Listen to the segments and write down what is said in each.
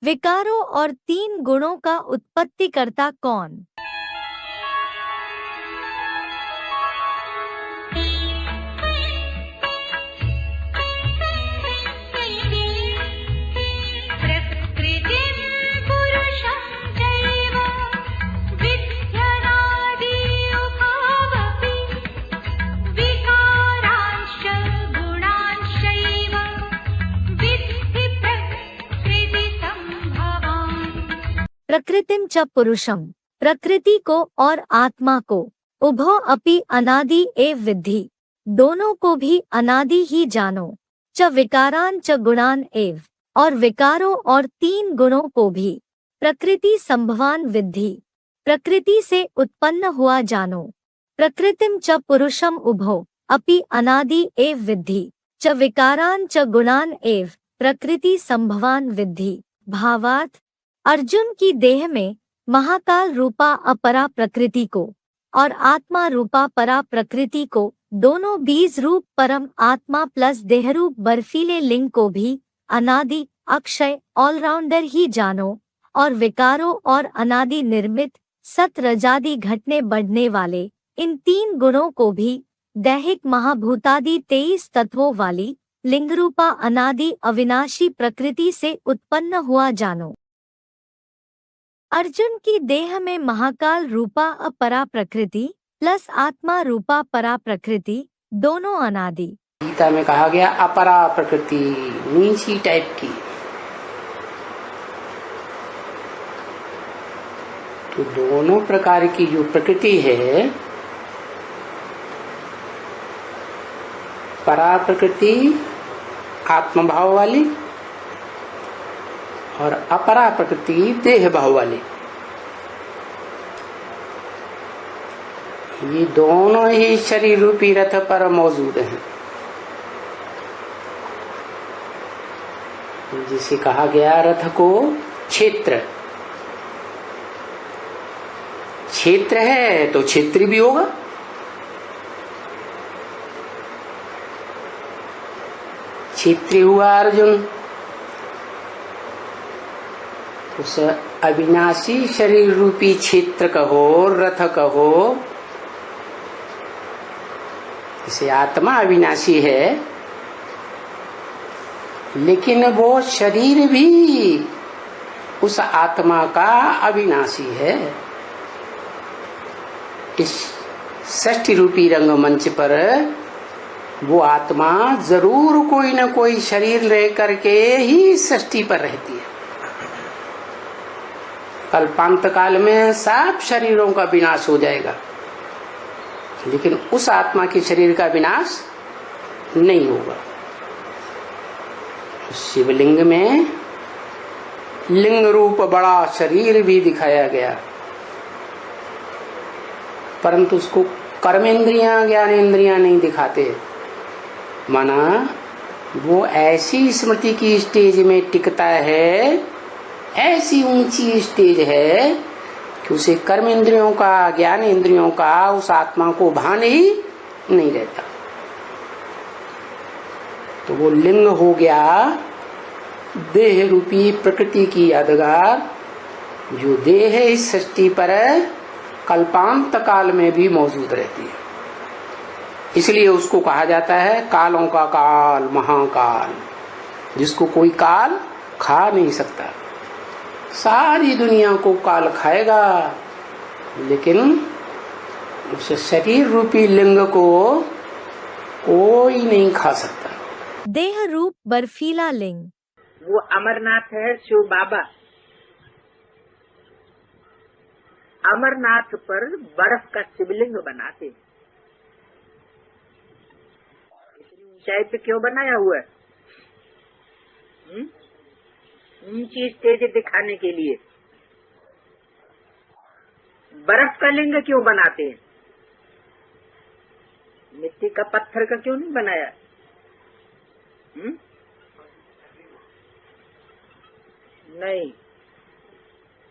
विकारों और 3 गुणों का उत्पत्तिकर्ता कौन? प्रकृतिम च पुरुषम, प्रकृति को और आत्मा को, उभो अपि अनादि एव विद्धि, दोनों को भी अनादि ही जानो, च विकारान च गुणान एव, और विकारों और 3 गुणों को भी, प्रकृति संभवान विद्धि, प्रकृति से उत्पन्न हुआ जानो, प्रकृतिम च पुरुषम उभो अपि अनादि एव विद्धि, च विकारान च गुणान एव, प्रकृति संभवान विद्धि। भावार्थ, अर्जुन की देह में महाकाल रूपा अपरा प्रकृति को और आत्मा रूपा परा प्रकृति को, दोनों बीज रूप परम आत्मा प्लस देहरूप बर्फीले लिंग को भी अनादि अक्षय ऑलराउंडर ही जानो, और विकारों और अनादि निर्मित सत रजादि घटने बढ़ने वाले इन 3 गुणों को भी दैहिक महाभूतादि 23 तत्वों वाली लिंगरूपा अनादि अविनाशी प्रकृति से उत्पन्न हुआ जानो। अर्जुन की देह में महाकाल रूपा अपरा प्रकृति प्लस आत्मा रूपा परा प्रकृति दोनों अनादि। गीता में कहा गया अपरा प्रकृति, नीची टाइप की। तो दोनों प्रकार की जो प्रकृति है, परा प्रकृति आत्मभाव वाली और अपरा प्रकृति देह भाव वाली, ये दोनों ही शरीर रूपी रथ पर मौजूद हैं। जिसे कहा गया रथ को क्षेत्र, क्षेत्र है तो क्षेत्री भी होगा। क्षेत्री हुआ अर्जुन, उस अविनाशी शरीर रूपी क्षेत्र कहो, रथ कहो। इसे आत्मा अविनाशी है, लेकिन वो शरीर भी उस आत्मा का अविनाशी है। इस षष्ठी रूपी रंगमंच पर वो आत्मा जरूर कोई न कोई शरीर रह करके ही षष्ठी पर रहती है। कल्पांत काल में सब शरीरों का विनाश हो जाएगा, लेकिन उस आत्मा के शरीर का विनाश नहीं होगा। शिवलिंग में लिंग रूप बड़ा शरीर भी दिखाया गया, परंतु उसको कर्मेंद्रियां ज्ञानेंद्रियां नहीं दिखाते। माना वो ऐसी स्मृति की स्टेज में टिकता है, ऐसी ऊंची स्टेज है कि उसे कर्मेंद्रियों का ज्ञानेंद्रियों का उस आत्मा को भान ही नहीं रहता। तो वो लिंग हो गया देह रूपी प्रकृति की यादगार, जो देह इस सृष्टि पर कल्पांत काल में भी मौजूद रहती है। इसलिए उसको कहा जाता है कालों का काल, महाकाल, जिसको कोई काल खा नहीं सकता। सारी दुनिया को काल खाएगा, लेकिन उस शरीर रूपी लिंग को कोई नहीं खा सकता। देह रूप बर्फीला लिंग, वो अमरनाथ है शिव बाबा। अमरनाथ पर बर्फ का शिवलिंग बनाते हैं। इतनी ऊंचाई पे क्यों बनाया हुआ है? ऊंची स्टेज दिखाने के लिए। बर्फ का लिंग क्यों बनाते हैं? मिट्टी का पत्थर का क्यों नहीं बनाया? नहीं,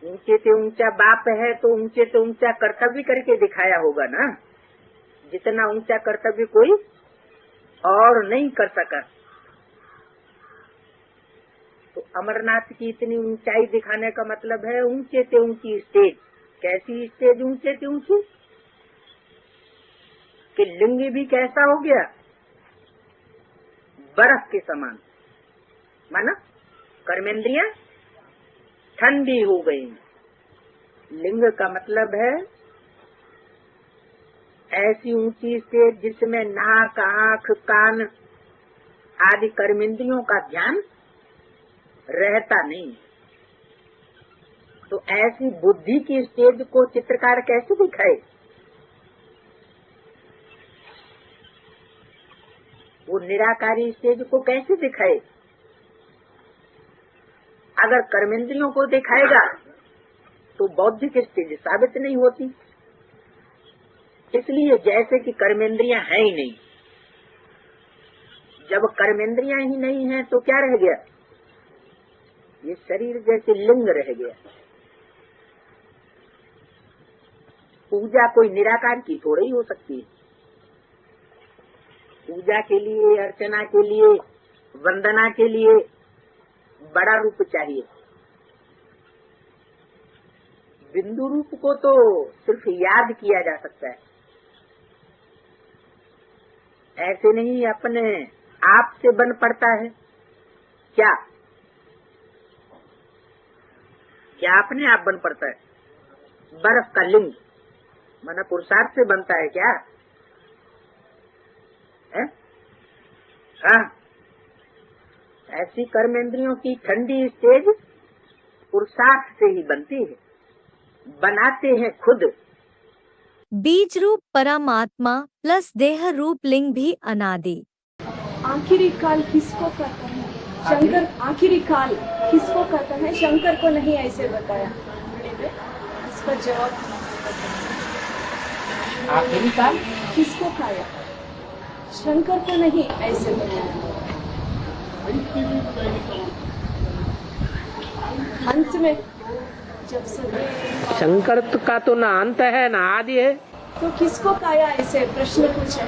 ऊंचे से ऊंचा बाप है तो ऊंचे से ऊंचा कर्तव्य करके दिखाया होगा ना। जितना ऊंचा कर्तव्य कोई और नहीं कर सका। तो अमरनाथ की इतनी ऊंचाई दिखाने का मतलब है ऊंचे से ऊंची स्टेज। कैसी स्टेज ऊंचे से ऊंची? कि लिंग भी कैसा हो गया? बर्फ के समान। माना कर्मेंद्रियां ठंडी हो गई। लिंग का मतलब है ऐसी ऊंची स्टेज जिसमें नाक, आंख, कान आदि कर्मेंद्रियों का ध्यान रहता नहीं। तो ऐसी बुद्धि की स्टेज को चित्रकार कैसे दिखाए? वो निराकारी स्टेज को कैसे दिखाए? अगर कर्मेंद्रियों को दिखाएगा तो बौद्धिक स्टेज साबित नहीं होती। इसलिए जैसे कि कर्मेंद्रियां है ही नहीं, जब कर्मेंद्रियां ही नहीं है तो क्या रह गया? ये शरीर जैसे लिंग रह गया। पूजा कोई निराकार की थोड़ी ही हो सकती है। पूजा के लिए, अर्चना के लिए, वंदना के लिए बड़ा रूप चाहिए। बिंदु रूप को तो सिर्फ याद किया जा सकता है, ऐसे नहीं अपने आप से बन पड़ता है। क्या क्या अपने आप बन पड़ता है? बर्फ का लिंग माना पुरुषार्थ से बनता है क्या? है? हाँ, ऐसी कर्मेंद्रियों की ठंडी स्टेज पुरुषार्थ से ही बनती है, बनाते हैं खुद। बीज रूप परमात्मा प्लस देह रूप लिंग भी अनादि। आखिरी काल किसको कहता है? शंकर आखिरी काल किसको कहता है? शंकर को नहीं ऐसे बताया। इसका जवाब आखिरी काल किसको खाया? शंकर को नहीं ऐसे बताया। अंत में जब सभी शंकर का तो ना अंत है ना आदि है। तो किसको खाया ऐसे प्रश्न पूछे।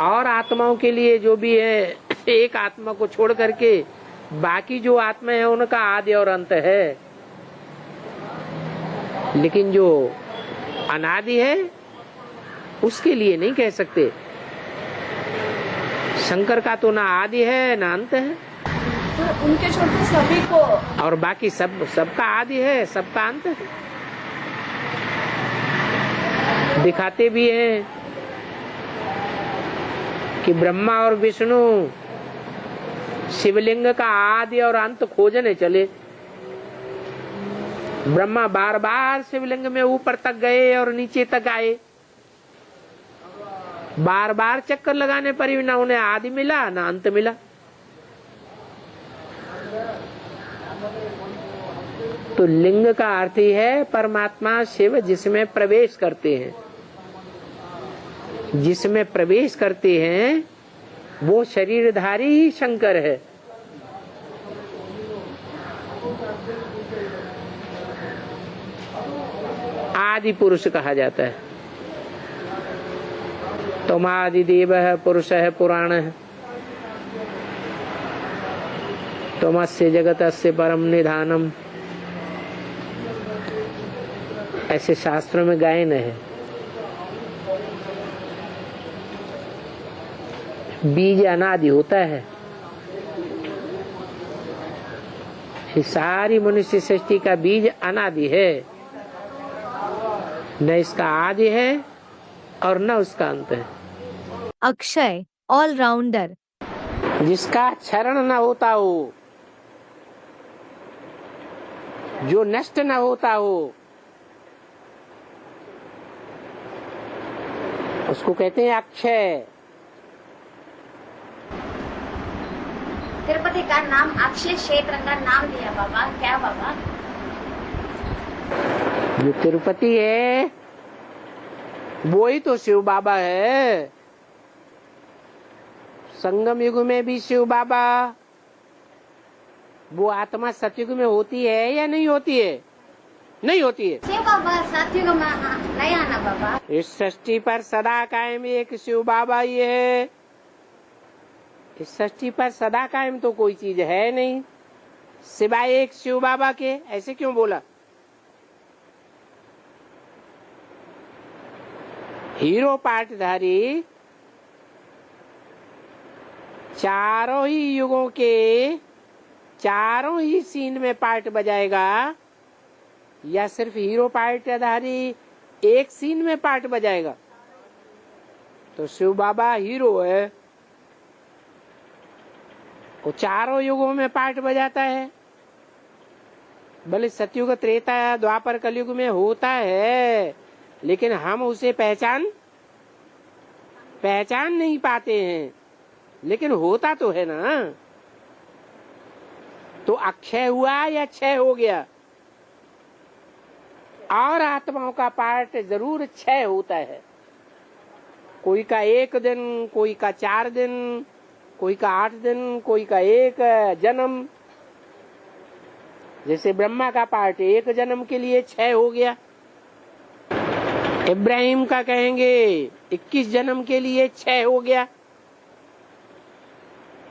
और आत्माओं के लिए जो भी है, एक आत्मा को छोड़ करके बाकी जो आत्मा है उनका आदि और अंत है। लेकिन जो अनादि है उसके लिए नहीं कह सकते। शंकर का तो ना आदि है ना अंत है, तो उनके छोटे सभी को, और बाकी सबका आदि है, सबका अंत है। दिखाते भी हैं कि ब्रह्मा और विष्णु शिवलिंग का आदि और अंत खोजने चले। ब्रह्मा बार बार शिवलिंग में ऊपर तक गए और नीचे तक आए। बार बार चक्कर लगाने पर भी ना उन्हें आदि मिला ना अंत मिला। तो लिंग का अर्थ ही है परमात्मा शिव जिसमें प्रवेश करते हैं। जिसमें प्रवेश करते हैं वो शरीरधारी ही शंकर है। आदि पुरुष कहा जाता है। तमादि देव है, पुरुष है, पुराण है। तमस्य जगतस्य परम निधानम, ऐसे शास्त्रों में गायन है। बीज अनादि होता है। सारी मनुष्य सृष्टि का बीज अनादि है, न इसका आदि है और न उसका अंत है। अक्षय ऑलराउंडर, जिसका क्षरण न होता हो, जो नष्ट न होता हो, उसको कहते हैं अक्षय। तिरुपति का नाम अक्षय क्षेत्र का नाम दिया बाबा, क्या बाबा? जो तिरुपति है वो ही तो शिव बाबा है। संगम युग में भी शिव बाबा, वो आत्मा सतयुग में होती है या नहीं होती है? नहीं होती है। शिव बाबा सतयुग में नहीं आना बाबा। इस सृष्टि पर सदा कायम एक शिव बाबा ही है। इस सृष्टि पर सदा कायम तो कोई चीज है नहीं। सिवाय एक शिव बाबा के, ऐसे क्यों बोला? हीरो पाटधारी चारों ही युगों के चारों ही सीन में पार्ट बजाएगा, या सिर्फ हीरो पाटधारी एक सीन में पार्ट बजाएगा? तो शिव बाबा हीरो है, वो चारों युगों में पार्ट बजाता है। भले सतयुग त्रेता द्वापर कलयुग में होता है, लेकिन हम उसे पहचान नहीं पाते हैं, लेकिन होता तो है ना। तो अक्षय हुआ या क्षय हो गया? और आत्माओं का पार्ट जरूर क्षय होता है। कोई का 1 दिन, कोई का 4 दिन, कोई का 8 दिन, कोई का 1 जन्म। जैसे ब्रह्मा का पार्ट 1 जन्म के लिए क्षय हो गया, इब्राहिम का कहेंगे 21 जन्म के लिए क्षय हो गया।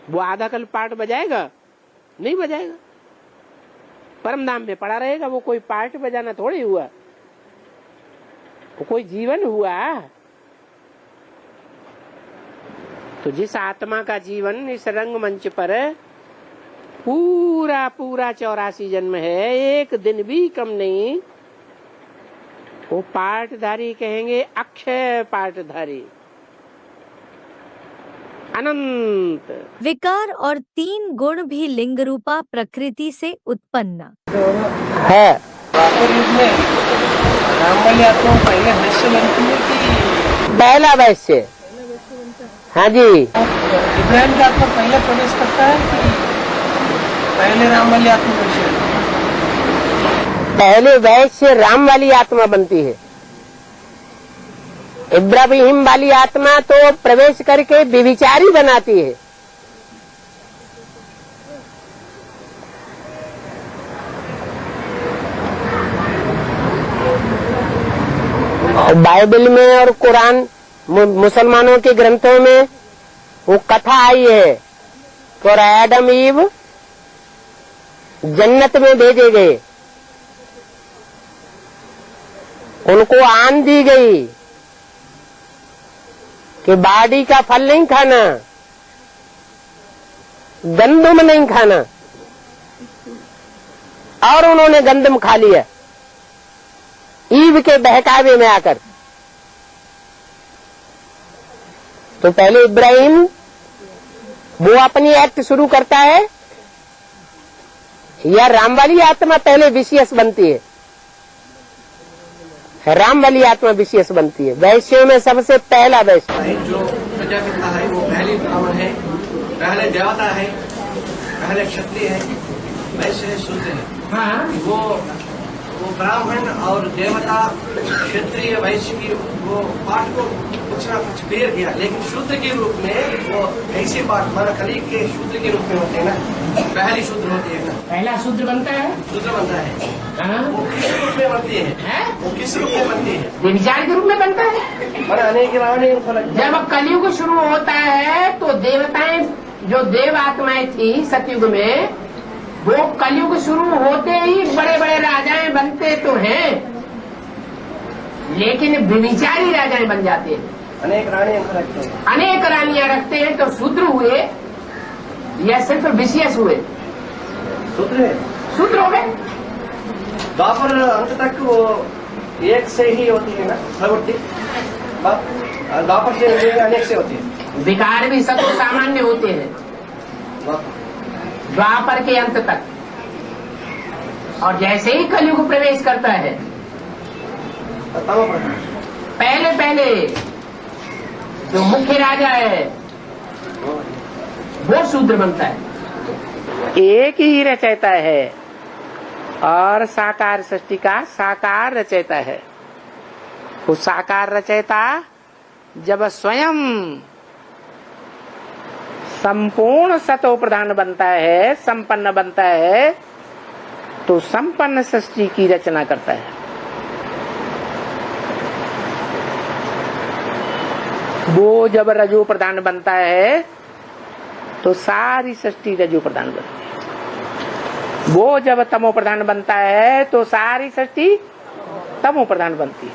वो आधा कल पार्ट बजाएगा? नहीं बजाएगा, परम धाम में पड़ा रहेगा। वो कोई पार्ट बजाना थोड़ी हुआ, वो कोई जीवन हुआ। तो जिस आत्मा का जीवन इस रंगमंच पर पूरा 84 जन्म है, एक दिन भी कम नहीं, वो पार्टधारी कहेंगे अक्षय पार्टधारी, अनंत। विकार और 3 गुण भी लिंग रूपा प्रकृति से उत्पन्न है। द्वापर युग में राम वाली आत्मा पहले वैश्य बनती है कि पहला वैश्य? हाँ जी। इब्राहिम का आत्मा पहले प्रवेश करता है कि पहले राम वाली आत्मा वैश्य? पहले वैश्य राम वाली आत्मा बनती है। इब्राहिम वाली आत्मा तो प्रवेश करके व्यभिचारी बनाती है। बाइबल में और कुरान मुसलमानों के ग्रंथों में वो कथा आई है कि आदम ईव जन्नत में भेजे गए, उनको आन दी गई कि बाड़ी का फल नहीं खाना, गंदम नहीं खाना, और उन्होंने गंदम खा लिया ईव के बहकावे में आकर। तो पहले इब्राहिम वो अपनी एक्ट शुरू करता है, या राम वाली आत्मा पहले विशेष बनती है? राम वाली आत्मा विशेष बनती है। वैश्यों में सबसे पहला वैश्य जो प्रजापिता है वो पहले ब्राह्मण है, पहले देवता है, पहले क्षत्रिय है, वैश्य है, शूद्र है। हाँ, वो ब्राह्मण और देवता क्षत्रिय वैश्य की वो पाठ को कुछ ना कुछ बेर गया, लेकिन शूद्र के रूप में वो ऐसे पाठ माना कली के शूद्र के रूप में होते हैं ना, पहली शूद्र होती है ना, पहला शूद्र बनता है। शूद्र बनता है। हाँ? वो किस रूप में बनती है? वो किस रूप में बनती है? व्यभिचार के रूप में बनता है। माना अनेक रावण फलक। जब कलयुग शुरू होता है तो देवताएं, जो देव आत्माएं थी सतयुग में, वो कलयुग शुरू होते ही बड़े बड़े राजाएं बनते तो हैं, लेकिन व्यभिचारी राजाएं बन जाते हैं। अनेक रानियां रखते हैं। अनेक रानियां रखते हैं। तो शूद्र हुए या सिर्फ विशेष हुए? शूद्र हो गए। द्वापर अंत तक वो एक से ही होती है ना प्रवृत्ति, द्वापर से अनेक से होती है। विकार भी सब सामान्य होते हैं द्वापर के अंत तक, और जैसे ही कलयुग प्रवेश करता है पहले जो मुख्य राजा है वो शूद्र बनता है। एक ही रचयिता है और साकार सृष्टि का साकार रचयिता है। वो साकार रचयिता जब स्वयं संपूर्ण सतो प्रधान बनता है, संपन्न बनता है, तो संपन्न सृष्टि की रचना करता है। वो जब रजो प्रधान बनता है तो सारी सृष्टि रजो प्रधान बनती है। वो जब तमो प्रधान बनता है तो सारी सृष्टि तमो प्रधान बनती है।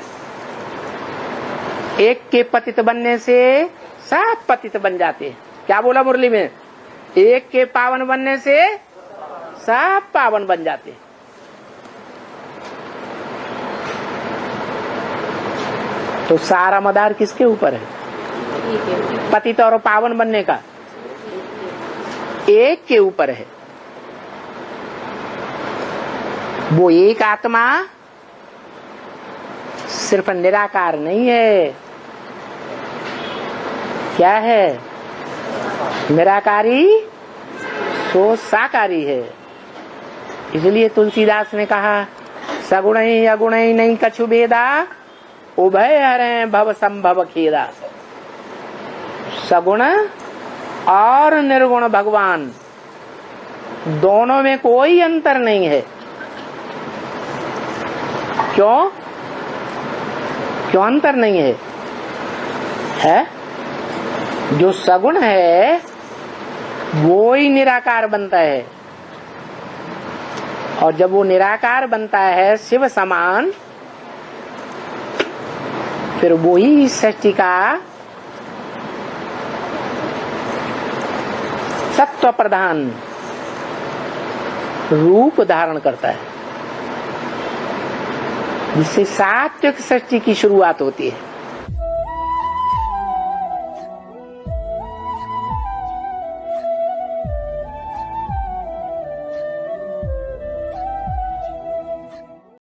एक के पतित बनने से सब पतित बन जाते हैं। क्या बोला मुरली में? एक के पावन बनने से सब पावन बन जाते हैं। तो सारा मदार किसके ऊपर है? पतित और पावन बनने का एक के ऊपर है। वो एक आत्मा सिर्फ निराकार नहीं है, क्या है? निराकारी सो साकारी है। इसलिए तुलसीदास ने कहा सगुण अगुण नहीं कछु भेदा, उभय हरे भव संभव खेदा। सगुण और निर्गुण भगवान दोनों में कोई अंतर नहीं है। क्यों? क्यों अंतर नहीं है? जो सगुण है वो ही निराकार बनता है, और जब वो निराकार बनता है शिव समान, फिर वो ही सृष्टि का सत्व प्रधान रूप धारण करता है, जिससे सात्विक सृष्टि की शुरुआत होती है।